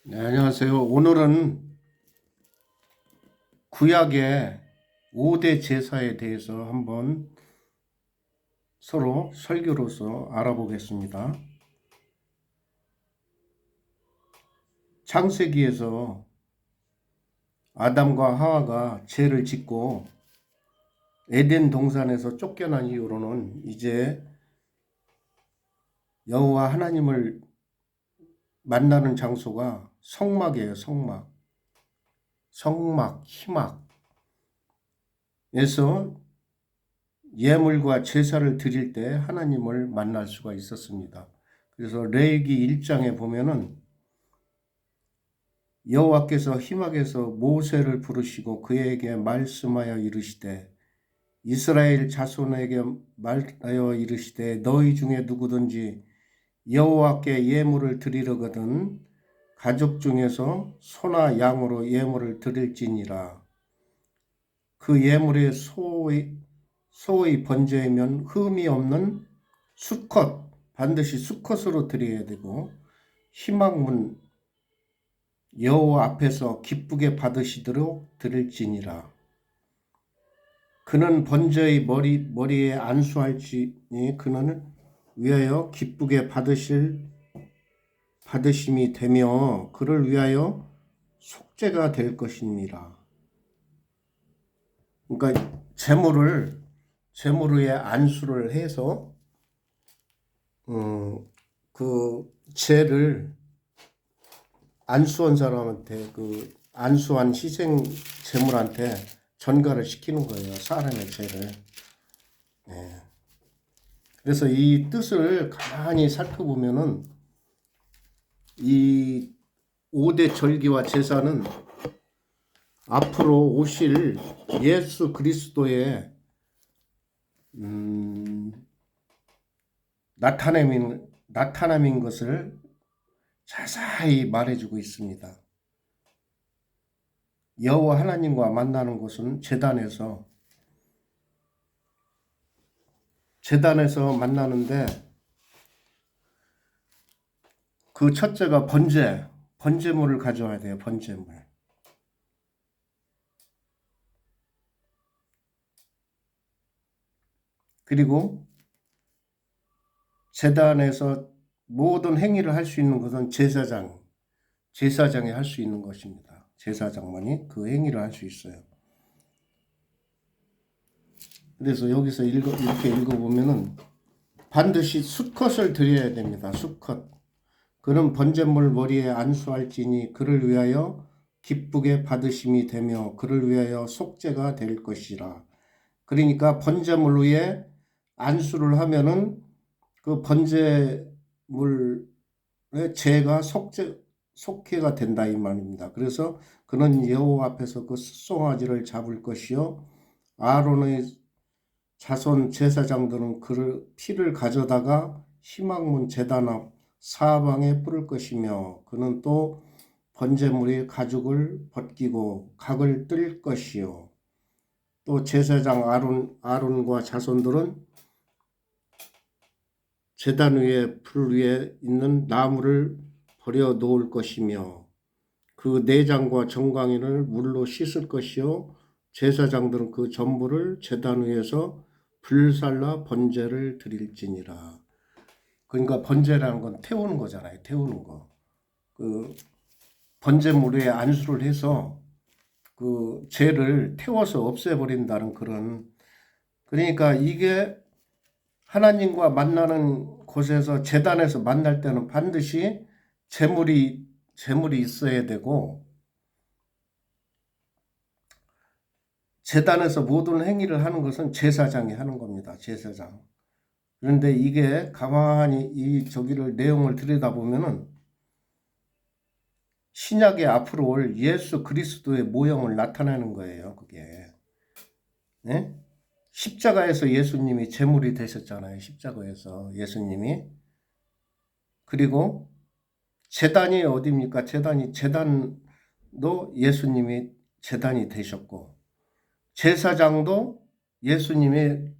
네, 안녕하세요. 오늘은 구약의 5대 제사에 대해서 한번 서로 설교로서 알아보겠습니다. 창세기에서 아담과 하와가 죄를 짓고 에덴 동산에서 쫓겨난 이후로는 이제 여호와 하나님을 만나는 장소가 성막이에요. 성막, 희막에서 예물과 제사를 드릴 때 하나님을 만날 수가 있었습니다. 그래서 레위기 1장에 보면은 여호와께서 희막에서 모세를 부르시고 그에게 말씀하여 이르시되 이스라엘 자손에게 말하여 이르시되 너희 중에 누구든지 여호와께 예물을 드리려거든 가족 중에서 소나 양으로 예물을 드릴지니라. 그 예물의 소의 번제이면 흠이 없는 수컷, 반드시 수컷으로 드려야 되고 희망문 여호와 앞에서 기쁘게 받으시도록 드릴지니라. 그는 번제의 머리에 안수할지니 그는 위하여 기쁘게 받으심이 되며 그를 위하여 속죄가 될 것입니다. 그러니까 제물 위에 안수를 해서 그 죄를 안수한 사람한테 그 안수한 희생 제물한테 전가를 시키는 거예요. 사람의 죄를. 네. 그래서 이 뜻을 가만히 살펴보면은 이 5대 절기와 제사는 앞으로 오실 예수 그리스도의 나타남인 것을 자세히 말해주고 있습니다. 여호와 하나님과 만나는 곳은 제단에서 만나는데 그 첫째가 번제물을 가져와야 돼요. 번제물. 그리고 제단에서 모든 행위를 할 수 있는 것은 제사장이 할 수 있는 것입니다. 제사장만이 그 행위를 할 수 있어요. 그래서 여기서 이렇게 읽어보면은 반드시 수컷을 드려야 됩니다. 수컷. 그는 번제물 머리에 안수할지니 그를 위하여 기쁘게 받으심이 되며 그를 위하여 속죄가 될 것이라. 그러니까 번제물 위에 안수를 하면은 그 번제물의 죄가 속회가 된다 이 말입니다. 그래서 그는 여호와 앞에서 그 숫송아지를 잡을 것이요 아론의 자손 제사장들은 그 피를 가져다가 희망문 제단 앞 사방에 뿌릴 것이며 그는 또 번제물의 가죽을 벗기고 각을 뜰 것이요 또 제사장 아론과 자손들은 제단 위에 불 위에 있는 나무를 버려 놓을 것이며 그 내장과 정강이를 물로 씻을 것이요 제사장들은 그 전부를 제단 위에서 불살라 번제를 드릴지니라. 그러니까 번제라는 건 태우는 거잖아요. 태우는 거. 그 번제물 위에 안수를 해서 그 죄를 태워서 없애버린다는 그런. 그러니까 이게 하나님과 만나는 곳에서 제단에서 만날 때는 반드시 제물이 있어야 되고 제단에서 모든 행위를 하는 것은 제사장이 하는 겁니다. 제사장. 그런데 이게 가만히 이 저기를 내용을 들여다보면은 신약의 앞으로 올 예수 그리스도의 모형을 나타내는 거예요. 그게. 네? 십자가에서 예수님이 제물이 되셨잖아요. 십자가에서 예수님이. 그리고 제단이 어디입니까? 제단도 예수님이 제단이 되셨고 제사장도 예수님이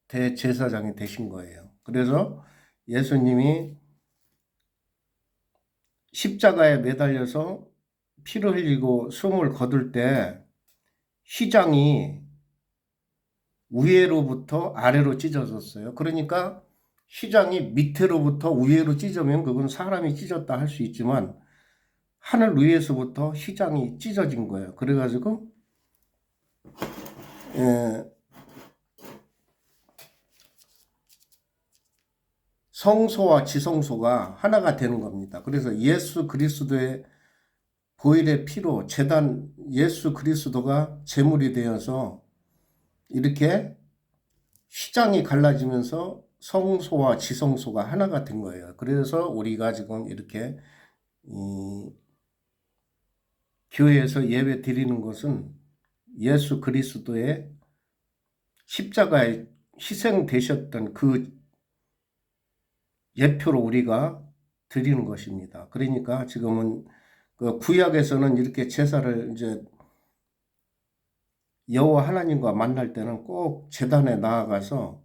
대제사장이 되신 거예요. 그래서 예수님이 십자가에 매달려서 피를 흘리고 숨을 거둘 때 휘장이 위에로부터 아래로 찢어졌어요. 그러니까 휘장이 밑으로부터 위로 찢으면 그건 사람이 찢었다 할 수 있지만 하늘 위에서부터 휘장이 찢어진 거예요. 그래가지고 성소와 지성소가 하나가 되는 겁니다. 그래서 예수 그리스도의 보혈의 피로 제단 예수 그리스도가 제물이 되어서 이렇게 휘장이 갈라지면서 성소와 지성소가 하나가 된 거예요. 그래서 우리가 지금 이렇게 교회에서 예배 드리는 것은 예수 그리스도의 십자가에 희생되셨던 그 예표로 우리가 드리는 것입니다. 그러니까 지금은 그 구약에서는 이렇게 제사를 이제 여호와 하나님과 만날 때는 꼭 제단에 나아가서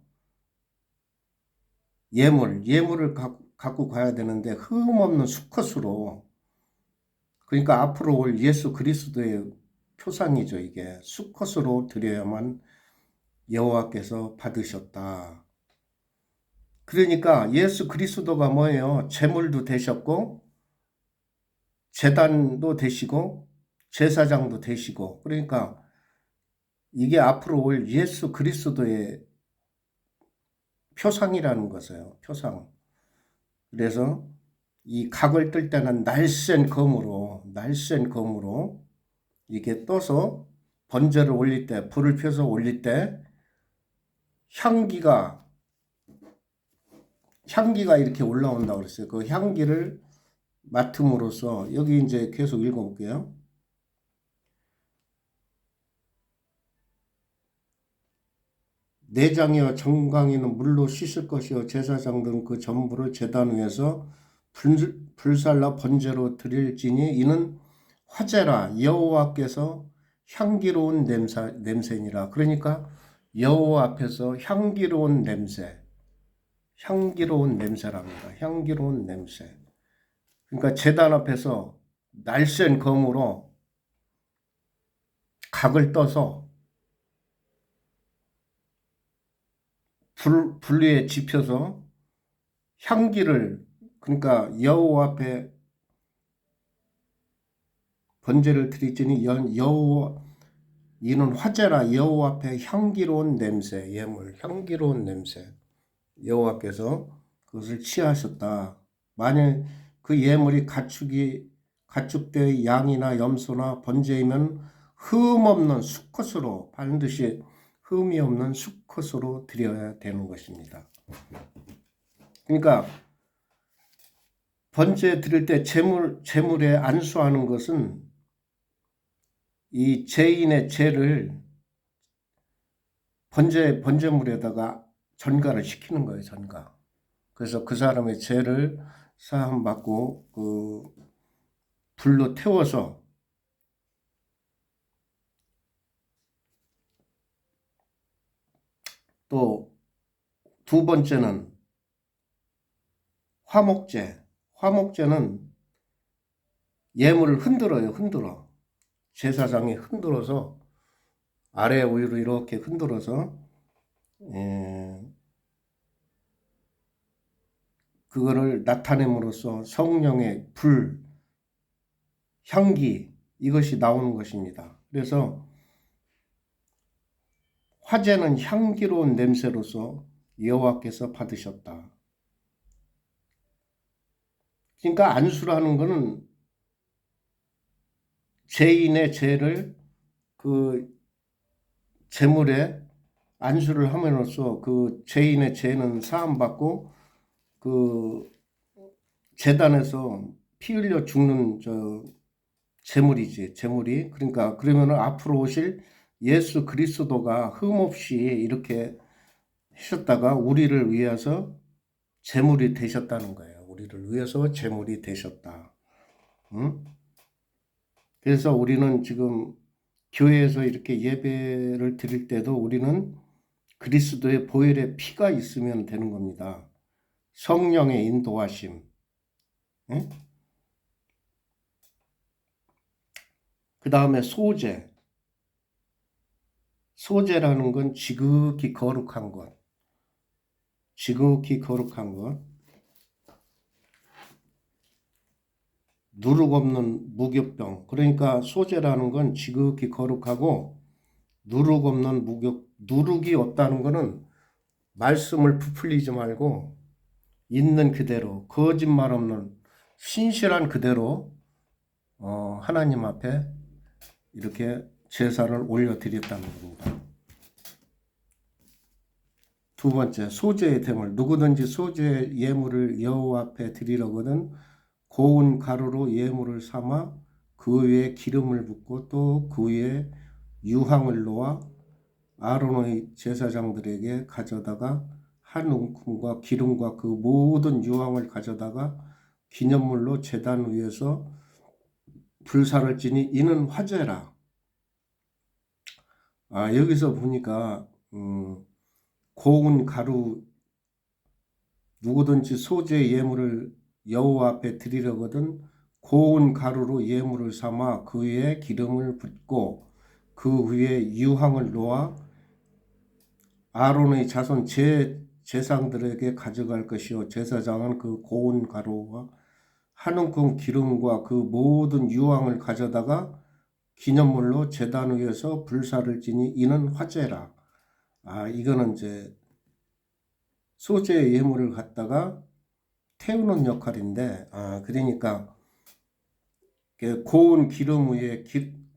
예물을 갖고 가야 되는데 흠없는 수컷으로, 그러니까 앞으로 올 예수 그리스도의 표상이죠. 이게 수컷으로 드려야만 여호와께서 받으셨다. 그러니까 예수 그리스도가 뭐예요? 제물도 되셨고 제단도 되시고 제사장도 되시고, 그러니까 이게 앞으로 올 예수 그리스도의 표상이라는 것이에요. 표상. 그래서 이 각을 뜰 때는 날쌘 검으로 이렇게 떠서 번제를 올릴 때, 불을 펴서 올릴 때 향기가 이렇게 올라온다고 그랬어요. 그 향기를 맡음으로써, 여기 이제 계속 읽어볼게요. 내장이와 정강이는 물로 씻을 것이요 제사장들은 그 전부를 제단 위에서 불살라 번제로 드릴지니 이는 화제라 여호와께서 향기로운 냄새니라. 그러니까 여호와 앞에서 향기로운 냄새랍니다. 향기로운 냄새. 그러니까 제단 앞에서 날쌘 검으로 각을 떠서 불 위에 지펴서 향기를, 그러니까 여호와 앞에 번제를 드리지니 여호와 이는 화제라 여호와 앞에 향기로운 냄새, 예물 향기로운 냄새, 여호와께서 그것을 취하셨다. 만일 그 예물이 가축대의 양이나 염소나 번제이면 흠없는 수컷으로, 반드시 흠이 없는 수컷으로 드려야 되는 것입니다. 그러니까 번제 드릴 때 제물에 안수하는 것은 이 죄인의 죄를 번제물에다가 전가를 시키는 거예요. 전가. 그래서 그 사람의 죄를 사함 받고 그 불로 태워서, 또 두 번째는 화목제는 예물을 흔들어. 제사장이 흔들어서 아래 위로 이렇게 흔들어서 그거를 나타냄으로써 성령의 불, 향기, 이것이 나오는 것입니다. 그래서 화제는 향기로운 냄새로서 여호와께서 받으셨다. 그러니까 안수라는 것은 죄인의 죄를 그 제물에 안수를 함으로써 그 죄인의 죄는 사함받고 그 제단에서 피 흘려 죽는 제물이. 그러니까 그러면은 앞으로 오실 예수 그리스도가 흠없이 이렇게 하셨다가 우리를 위해서 제물이 되셨다는 거예요. 우리를 위해서 제물이 되셨다. 응? 그래서 우리는 지금 교회에서 이렇게 예배를 드릴 때도 우리는 그리스도의 보혈의 피가 있으면 되는 겁니다. 성령의 인도하심. 응? 그 다음에 소제. 소제라는 건 지극히 거룩한 것. 지극히 거룩한 것. 누룩 없는 무교병. 그러니까 소제라는 건 지극히 거룩하고 누룩 없는 누룩이 없다는 거는 말씀을 부풀리지 말고 있는 그대로 거짓말 없는 신실한 그대로 하나님 앞에 이렇게 제사를 올려드렸다는 겁니다. 두 번째, 소제의 대물. 누구든지 소제의 예물을 여호와 앞에 드리려거든 고운 가루로 예물을 삼아 그 위에 기름을 붓고 또 그 위에 유향을 놓아 아론의 제사장들에게 가져다가 한 움큼과 기름과 그 모든 유황을 가져다가 기념물로 제단 위에서 불사를 지니 이는 화제라. 여기서 보니까 고운 가루, 누구든지 소재 예물을 여호와 앞에 드리려거든 고운 가루로 예물을 삼아 그 위에 기름을 붓고 그 위에 유향을 놓아 아론의 자손 제사장들에게 가져갈 것이요 제사장은 그 고운 가루와 한 움큼 기름과 그 모든 유황을 가져다가 기념물로 제단 위에서 불사를 지니 이는 화제라. 이거는 이제 소재 예물을 갖다가 태우는 역할인데, 그러니까 고운 기름 위에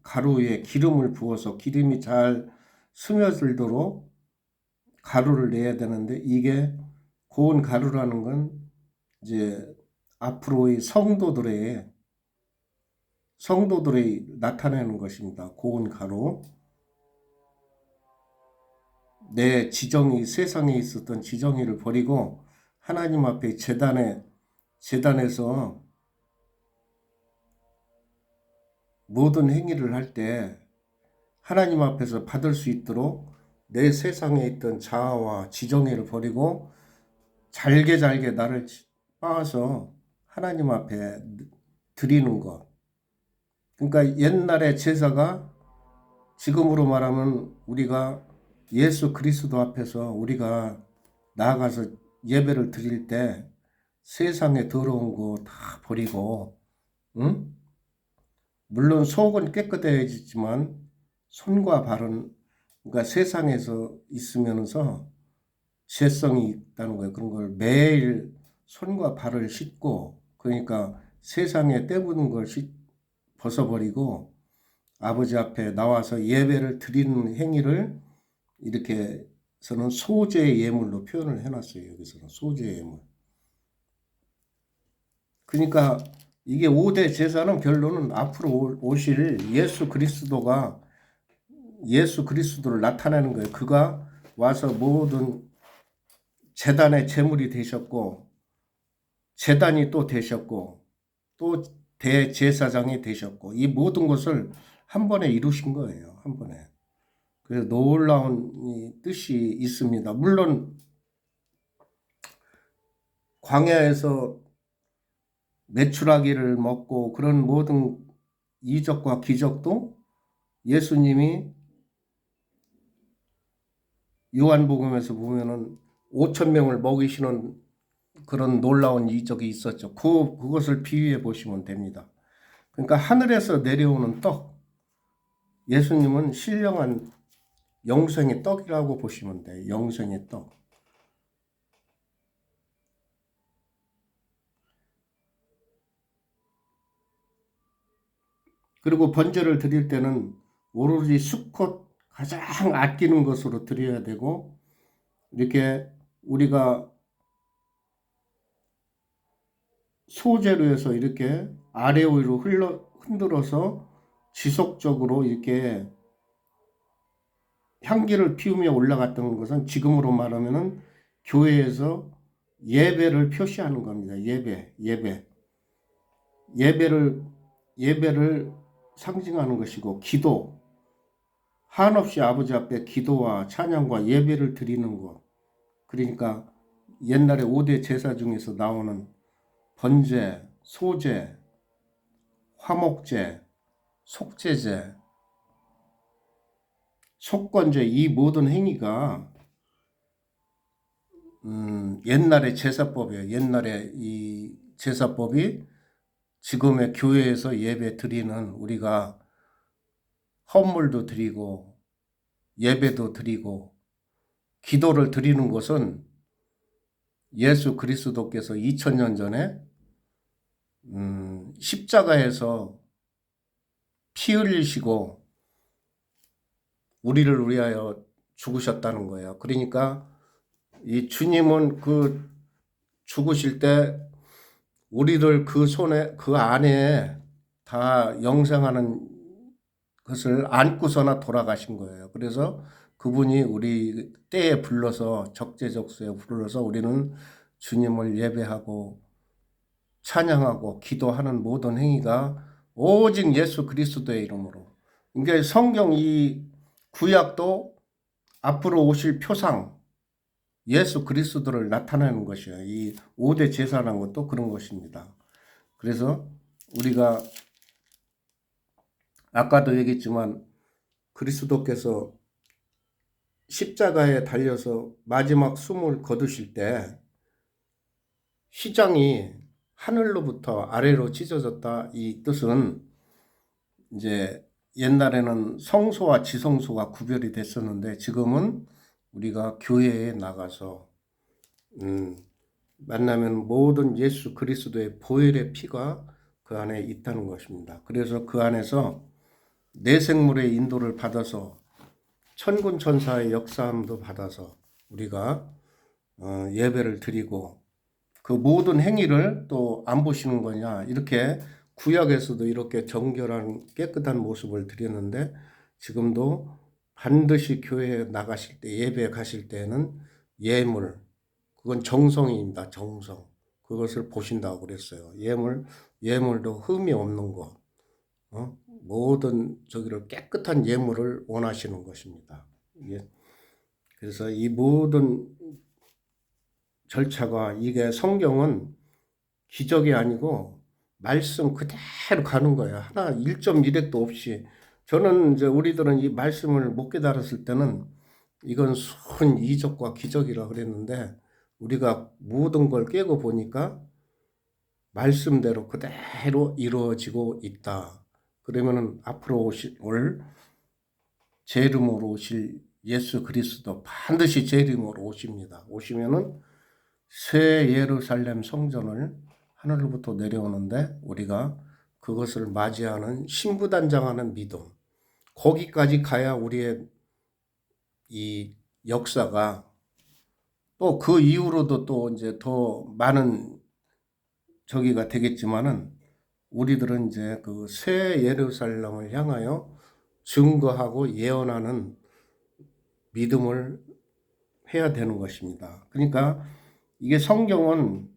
가루 위에 기름을 부어서 기름이 잘 스며들도록 가루를 내야 되는데, 이게 고운 가루라는 건 이제 앞으로의 성도들의 나타내는 것입니다. 고운 가루. 내 지정이 세상에 있었던 지정의를 버리고 하나님 앞에 제단에서 모든 행위를 할 때 하나님 앞에서 받을 수 있도록 내 세상에 있던 자아와 지정의를 버리고 잘게 나를 빻아서 하나님 앞에 드리는 것. 그러니까 옛날의 제사가 지금으로 말하면 우리가 예수 그리스도 앞에서 우리가 나아가서 예배를 드릴 때 세상에 더러운 거 다 버리고, 응? 물론 속은 깨끗해지지만 손과 발은, 그러니까 세상에서 있으면서 죄성이 있다는 거예요. 그런 걸 매일 손과 발을 씻고, 그러니까 세상에 때묻은 걸 벗어버리고 아버지 앞에 나와서 예배를 드리는 행위를 이렇게 저는 소재 예물로 표현을 해놨어요. 여기서는 소재 예물. 그러니까 이게 5대 제사는 결론은 앞으로 오실 예수 그리스도를 나타내는 거예요. 그가 와서 모든 제단의 제물이 되셨고 제단이 또 되셨고 또 대제사장이 되셨고 이 모든 것을 한 번에 이루신 거예요. 한 번에. 그래서 놀라운 뜻이 있습니다. 물론 광야에서 메추라기를 먹고 그런 모든 이적과 기적도 예수님이 요한복음에서 보면은 5천 명을 먹이시는 그런 놀라운 이적이 있었죠. 그것을 비유해 보시면 됩니다. 그러니까 하늘에서 내려오는 떡, 예수님은 신령한 영생의 떡이라고 보시면 돼요. 영생의 떡. 그리고 번제를 드릴 때는 오로지 수컷 가장 아끼는 것으로 드려야 되고 이렇게 우리가 소재로 해서 이렇게 아래 위로 흔들어서 지속적으로 이렇게 향기를 피우며 올라갔던 것은 지금으로 말하면은 교회에서 예배를 표시하는 겁니다. 예배를 상징하는 것이고 기도, 한없이 아버지 앞에 기도와 찬양과 예배를 드리는 것. 그러니까 옛날에 5대 제사 중에서 나오는 번제, 소제, 화목제, 속죄제, 속건제 이 모든 행위가 옛날의 제사법이에요. 옛날에 이 제사법이 지금의 교회에서 예배 드리는 우리가 헌물도 드리고 예배도 드리고 기도를 드리는 것은 예수 그리스도께서 2000년 전에 십자가에서 피 흘리시고 우리를 위하여 죽으셨다는 거예요. 그러니까 이 주님은 그 죽으실 때 우리를 그 손에 그 안에 다 영생하는 것을 안고서나 돌아가신 거예요. 그래서 그분이 우리 때에 불러서 적재적소에 불러서 우리는 주님을 예배하고 찬양하고 기도하는 모든 행위가 오직 예수 그리스도의 이름으로. 그러니까 성경 이 구약도 앞으로 오실 표상 예수 그리스도를 나타내는 것이에요. 이 5대 제사라는 것도 그런 것입니다. 그래서 우리가 아까도 얘기했지만 그리스도께서 십자가에 달려서 마지막 숨을 거두실 때 휘장이 하늘로부터 아래로 찢어졌다. 이 뜻은 이제 옛날에는 성소와 지성소가 구별이 됐었는데 지금은 우리가 교회에 나가서 만나면 모든 예수 그리스도의 보혈의 피가 그 안에 있다는 것입니다. 그래서 그 안에서 내생물의 인도를 받아서 천군 천사의 역사함도 받아서 우리가 예배를 드리고 그 모든 행위를 또 안 보시는 거냐 이렇게 구약에서도 이렇게 정결한 깨끗한 모습을 드렸는데 지금도 반드시 교회에 나가실 때 예배에 가실 때는 예물 그건 정성입니다. 정성 그것을 보신다고 그랬어요. 예물도 흠이 없는 것 모든 저기를 깨끗한 예물을 원하시는 것입니다. 그래서 이 모든 절차가 이게 성경은 기적이 아니고 말씀 그대로 가는 거예요. 하나 1.1획도 없이. 저는 이제 우리들은 이 말씀을 못 깨달았을 때는 이건 순 이적과 기적이라 그랬는데 우리가 모든 걸 깨고 보니까 말씀대로 그대로 이루어지고 있다. 그러면은 앞으로 올 제 이름으로 오실 예수 그리스도 반드시 제 이름으로 오십니다. 오시면은 새 예루살렘 성전을 하늘로부터 내려오는데 우리가 그것을 맞이하는 신부단장하는 믿음 거기까지 가야 우리의 이 역사가 또 그 이후로도 또 이제 더 많은 저기가 되겠지만은 우리들은 이제 그 새 예루살렘을 향하여 증거하고 예언하는 믿음을 해야 되는 것입니다. 그러니까 이게 성경은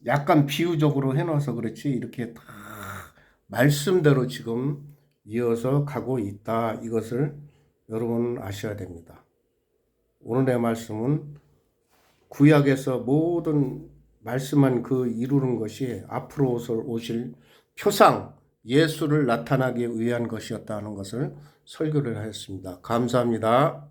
약간 비유적으로 해놔서 그렇지 이렇게 다 말씀대로 지금 이어서 가고 있다. 이것을 여러분 아셔야 됩니다. 오늘의 말씀은 구약에서 모든 말씀한 그 이루는 것이 앞으로 오실 표상 예수를 나타나기 위한 것이었다는 것을 설교를 하였습니다. 감사합니다.